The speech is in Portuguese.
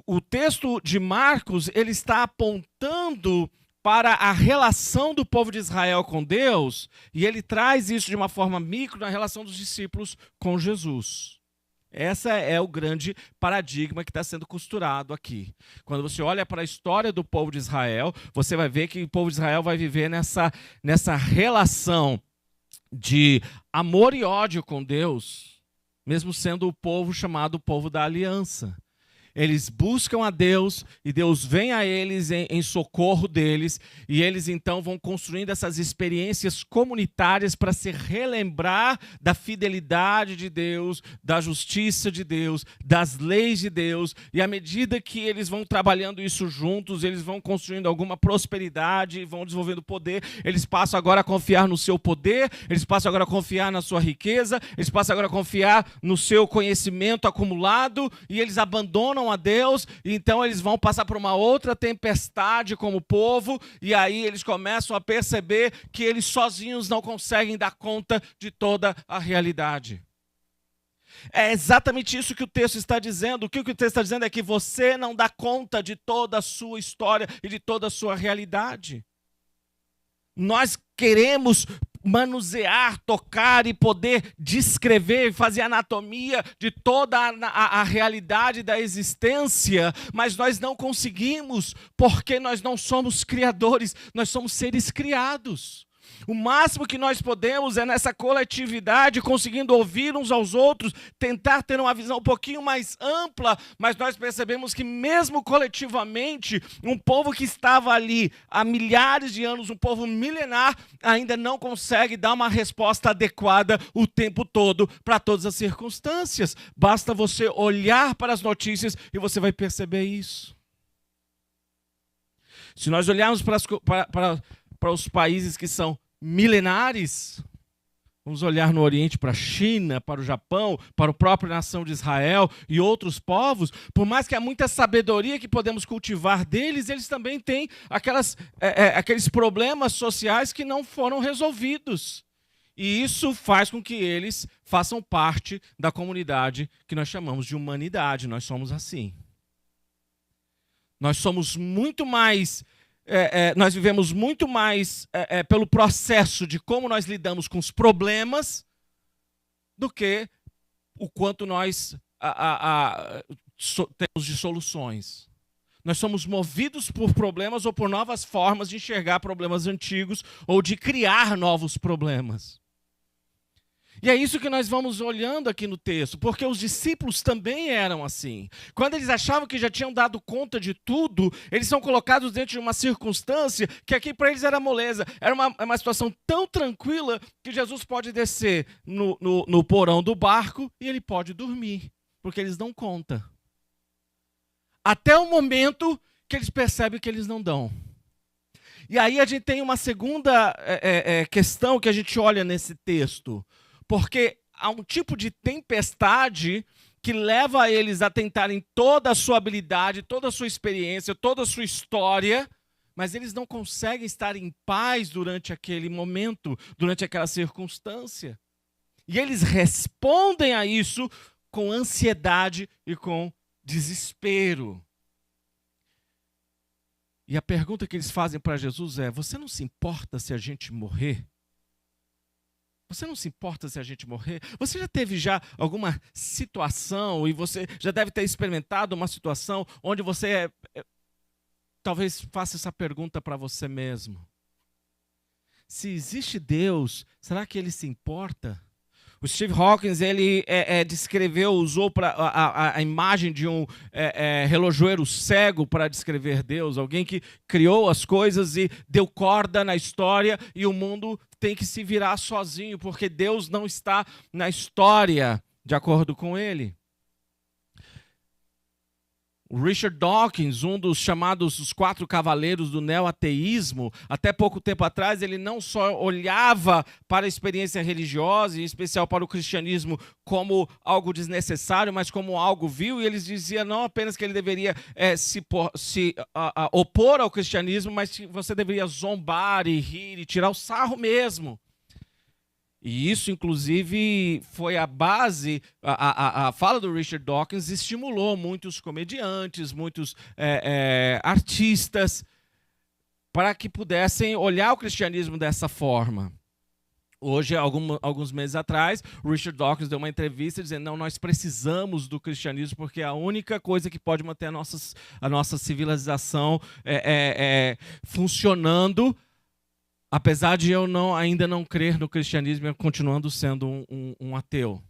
o texto de Marcos, ele está apontando para a relação do povo de Israel com Deus, e ele traz isso de uma forma micro na relação dos discípulos com Jesus. Esse é o grande paradigma que está sendo costurado aqui. Quando você olha para a história do povo de Israel, você vai ver que o povo de Israel vai viver nessa relação de amor e ódio com Deus, mesmo sendo o povo chamado o povo da aliança. Eles buscam a Deus e Deus vem a eles em socorro deles, e eles então vão construindo essas experiências comunitárias para se relembrar da fidelidade de Deus, da justiça de Deus, das leis de Deus, e à medida que eles vão trabalhando isso juntos, eles vão construindo alguma prosperidade, vão desenvolvendo poder, eles passam agora a confiar no seu poder, eles passam agora a confiar na sua riqueza, eles passam agora a confiar no seu conhecimento acumulado, e eles abandonam a Deus, e então eles vão passar por uma outra tempestade como povo, e aí eles começam a perceber que eles sozinhos não conseguem dar conta de toda a realidade. É exatamente isso que o texto está dizendo. O que o texto está dizendo é que você não dá conta de toda a sua história e de toda a sua realidade. Nós queremos manusear, tocar e poder descrever, fazer anatomia de toda a realidade da existência, mas nós não conseguimos, porque nós não somos criadores, nós somos seres criados. O máximo que nós podemos é nessa coletividade, conseguindo ouvir uns aos outros, tentar ter uma visão um pouquinho mais ampla, mas nós percebemos que mesmo coletivamente, um povo que estava ali há milhares de anos, um povo milenar, ainda não consegue dar uma resposta adequada o tempo todo para todas as circunstâncias. Basta você olhar para as notícias e você vai perceber isso. Se nós olharmos para os países que são milenares, vamos olhar no Oriente para a China, para o Japão, para a própria nação de Israel e outros povos, por mais que há muita sabedoria que podemos cultivar deles, eles também têm aqueles problemas sociais que não foram resolvidos. E isso faz com que eles façam parte da comunidade que nós chamamos de humanidade. Nós somos assim. Nós somos muito mais... nós vivemos muito mais pelo processo de como nós lidamos com os problemas do que o quanto nós temos de soluções. Nós somos movidos por problemas ou por novas formas de enxergar problemas antigos ou de criar novos problemas. E é isso que nós vamos olhando aqui no texto, porque os discípulos também eram assim. Quando eles achavam que já tinham dado conta de tudo, eles são colocados dentro de uma circunstância que aqui para eles era moleza. Era uma situação tão tranquila que Jesus pode descer no porão do barco e ele pode dormir, porque eles dão conta. Até o momento que eles percebem que eles não dão. E aí a gente tem uma segunda questão que a gente olha nesse texto. Porque há um tipo de tempestade que leva eles a tentarem toda a sua habilidade, toda a sua experiência, toda a sua história, mas eles não conseguem estar em paz durante aquele momento, durante aquela circunstância. E eles respondem a isso com ansiedade e com desespero. E a pergunta que eles fazem para Jesus é: você não se importa se a gente morrer? Você não se importa se a gente morrer? Você já teve alguma situação, e você já deve ter experimentado uma situação onde você talvez faça essa pergunta para você mesmo. Se existe Deus, será que Ele se importa? O Steve Hawkins, ele usou a imagem de um relojoeiro cego para descrever Deus, alguém que criou as coisas e deu corda na história, e o mundo tem que se virar sozinho, porque Deus não está na história de acordo com ele. O Richard Dawkins, um dos chamados os 4 cavaleiros do neo-ateísmo, até pouco tempo atrás, ele não só olhava para a experiência religiosa, em especial para o cristianismo, como algo desnecessário, mas como algo vil, e ele dizia não apenas que ele deveria se opor ao cristianismo, mas que você deveria zombar e rir e tirar o sarro mesmo. E isso, inclusive, foi a base, a fala do Richard Dawkins estimulou muitos comediantes, muitos artistas, para que pudessem olhar o cristianismo dessa forma. Hoje, alguns meses atrás, o Richard Dawkins deu uma entrevista dizendo: não, nós precisamos do cristianismo porque é a única coisa que pode manter a nossa civilização funcionando, apesar de eu ainda não crer no cristianismo, eu continuando sendo um ateu.